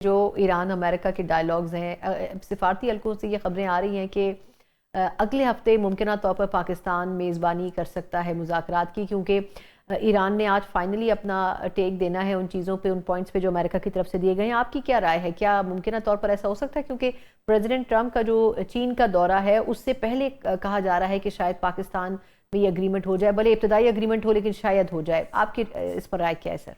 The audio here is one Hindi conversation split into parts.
जो ईरान अमेरिका के डायलॉग्स हैं, सिफारती हलकों से ये खबरें आ रही हैं कि अगले हफ्ते मुमकिन तौर पर पाकिस्तान मेज़बानी कर सकता है मुज़ाकरात की, क्योंकि ईरान ने आज फाइनली अपना टेक देना है उन चीज़ों पे, उन पॉइंट्स पे जो अमेरिका की तरफ से दिए गए हैं। आपकी क्या राय है, क्या मुमकिन तौर पर ऐसा हो सकता है? क्योंकि प्रेसिडेंट ट्रंप का जो चीन का दौरा है उससे पहले कहा जा रहा है कि शायद पाकिस्तान में ये अग्रीमेंट हो जाए, भले इब्तदाई अग्रीमेंट हो लेकिन शायद हो जाए। आपकी इस पर राय क्या है सर?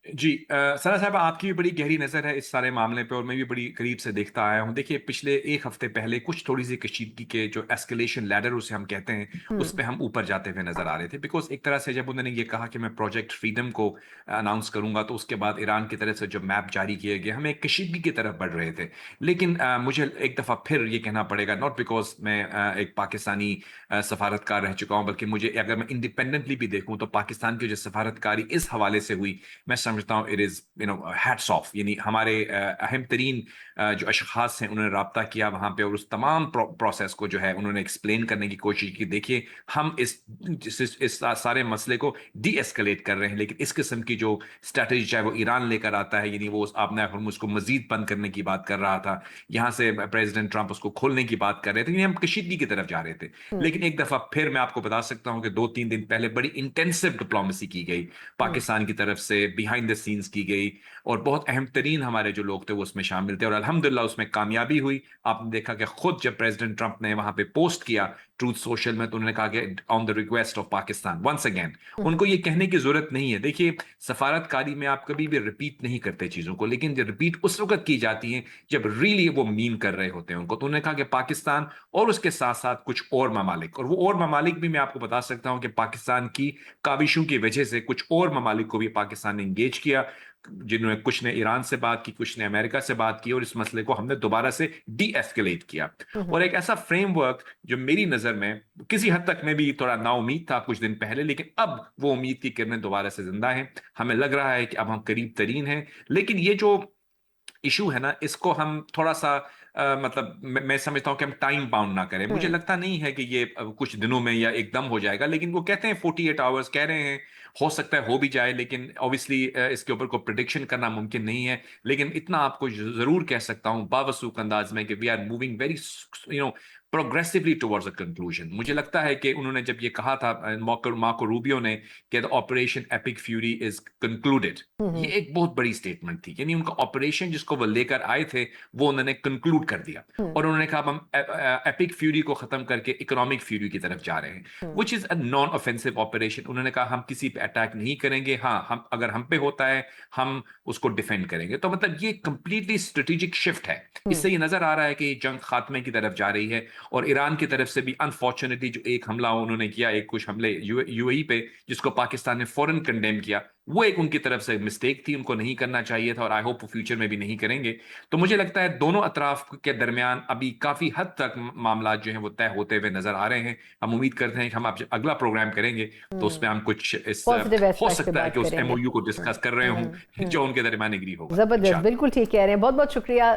जी सना साहब, आपकी भी बड़ी गहरी नज़र है इस सारे मामले पे और मैं भी बड़ी करीब से देखता आया हूँ। देखिए, पिछले एक हफ्ते पहले कुछ थोड़ी सी कशीदगी के जो एस्केलेशन लैडर उसे हम कहते हैं, उस पे हम्म। हम ऊपर जाते हुए नजर आ रहे थे। बिकॉज एक तरह से जब उन्होंने ये कहा कि मैं प्रोजेक्ट फ्रीडम को अनाउंस करूंगा, तो उसके बाद ईरान की तरफ से जो मैप जारी किए गए, हम एक कशीदगी की तरफ बढ़ रहे थे। लेकिन मुझे एक दफ़ा फिर ये कहना पड़ेगा, नॉट बिकॉज मैं एक पाकिस्तानी सफारतकार रह चुका हूँ, बल्कि मुझे अगर मैं इंडिपेंडेंटली भी देखूँ तो पाकिस्तान की जो सफारतकारी इस हवाले से हुई, मैं समझता हूँ इट इज हैट्स ऑफ। यानी हमारे अहम तरीन जो अशखास हैं, उन्होंने रब्ता किया वहां पे और उस तमाम प्रोसेस को जो है उन्होंने एक्सप्लेन करने की कोशिश की। देखिए, हम इस सारे मसले को डी एस्केलेट कर रहे हैं, लेकिन इस किस्म की जो स्ट्रैटेजी चाहे वो ईरान लेकर आता है, यानी वो आपने उसको मजीद बंद करने की बात कर रहा था, यहाँ से प्रेसिडेंट ट्रंप उसको खोलने की बात कर रहे थे, यानी हम कशीदगी की तरफ जा रहे थे। लेकिन एक दफा फिर मैं आपको बता सकता हूं कि 2-3 दिन पहले बड़ी इंटेंसिव डिप्लोमेसी की गई हम्म। पाकिस्तान की तरफ से, बिहाइंड द सीन्स की गई, और बहुत अहम तरीन हमारे जो लोग थे वो उसमें शामिल थे और अल्हम्दुलिल्लाह उसमें कामयाबी हुई। आपने देखा कि खुद जब प्रेसिडेंट ट्रंप ने वहां पे पोस्ट किया ट्रूथ सोशल में, तो उन्होंने कहा कि on the request of Pakistan once again. हम्म। उनको ये कहने की जरूरत नहीं है। देखिए, सफारतकारी में आप कभी भी रिपीट नहीं करते चीजों को, लेकिन जब रिपीट उस वक्त की जाती है जब रियली वो मीन कर रहे होते हैं उनको। तो उन्होंने कहा कि पाकिस्तान और उसके साथ साथ कुछ और ममालिक, और वो और ममालिक भी मैं आपको बता सकता हूं कि पाकिस्तान की काविशों की वजह से कुछ और ममालिक को भी पाकिस्तान ने इंगेज किया, जिन्होंने कुछ ने ईरान से बात की, कुछ ने अमेरिका से बात की, और इस मसले को हमने दोबारा से डी एस्केलेट किया। और हम्म। एक ऐसा फ्रेमवर्क जो मेरी नजर में किसी हद तक में भी थोड़ा नाउमीद था कुछ दिन पहले, लेकिन अब वो उम्मीद की किरणें दोबारा से जिंदा हैं। हमें लग रहा है कि अब हम करीब तरीन हैं। लेकिन ये जो इशू है ना, इसको हम थोड़ा सा मतलब मैं समझता हूं कि हम टाइम बाउंड ना करें। मुझे हम्म। लगता नहीं है कि ये कुछ दिनों में या एकदम हो जाएगा, लेकिन वो कहते हैं 48 आवर्स कह रहे हैं, हो सकता है हो भी जाए, लेकिन ऑब्वियसली इसके ऊपर कोई प्रिडिक्शन करना मुमकिन नहीं है। लेकिन इतना आपको जरूर कह सकता हूं बावसूख अंदाज में कि we are moving very progressively towards a conclusion. मुझे लगता है कि उन्होंने जब ये कहा था मार्को रूबियो ने कि the operation epic fury is concluded, ये हम्म। एक बहुत बड़ी स्टेटमेंट थी। यानी उनका ऑपरेशन जिसको वो लेकर आए थे वो उन्होंने कंक्लूड कर दिया, हम्म। और उन्होंने कहा अब हम एपिक फ्यूरी को खत्म करके इकोनॉमिक फ्यूरी की तरफ जा रहे हैं, हम्म। Which is a non offensive operation. उन्होंने कहा हम किसी पे अटैक नहीं करेंगे, हाँ हम अगर हम पे होता है हम उसको डिफेंड करेंगे। तो मतलब ये कंप्लीटली स्ट्रेटेजिक शिफ्ट है। हम्म। इससे ये नजर आ रहा है कि ये जंग खात्मे की तरफ जा रही है। और ईरान की तरफ से भी अनफॉर्चुनेटली जो एक हमला उन्होंने किया, एक कुछ हमले यूएई पे, जिसको पाकिस्तान ने फौरन कंडेम किया, वो एक उनकी तरफ से मिस्टेक थी, उनको नहीं करना चाहिए था, और आई होप फ्यूचर में भी नहीं करेंगे। तो मुझे लगता है दोनों अतराफ के दरमियान अभी काफी हद तक मामला जो है वो तय होते हुए नजर आ रहे हैं। हम उम्मीद करते हैं कि हम आप अगला प्रोग्राम करेंगे तो उसमें हम कुछ इस पॉजिटिव हो एस्पेक्ट पे सकता है बात कि उस करेंगे। एमओयू को डिस्कस कर रहे हम्म। हूं जो उनके दरमियान एग्री होगा जबरदस्त, इंशाल्लाह। बिल्कुल ठीक कह रहे हैं। बहुत बहुत शुक्रिया।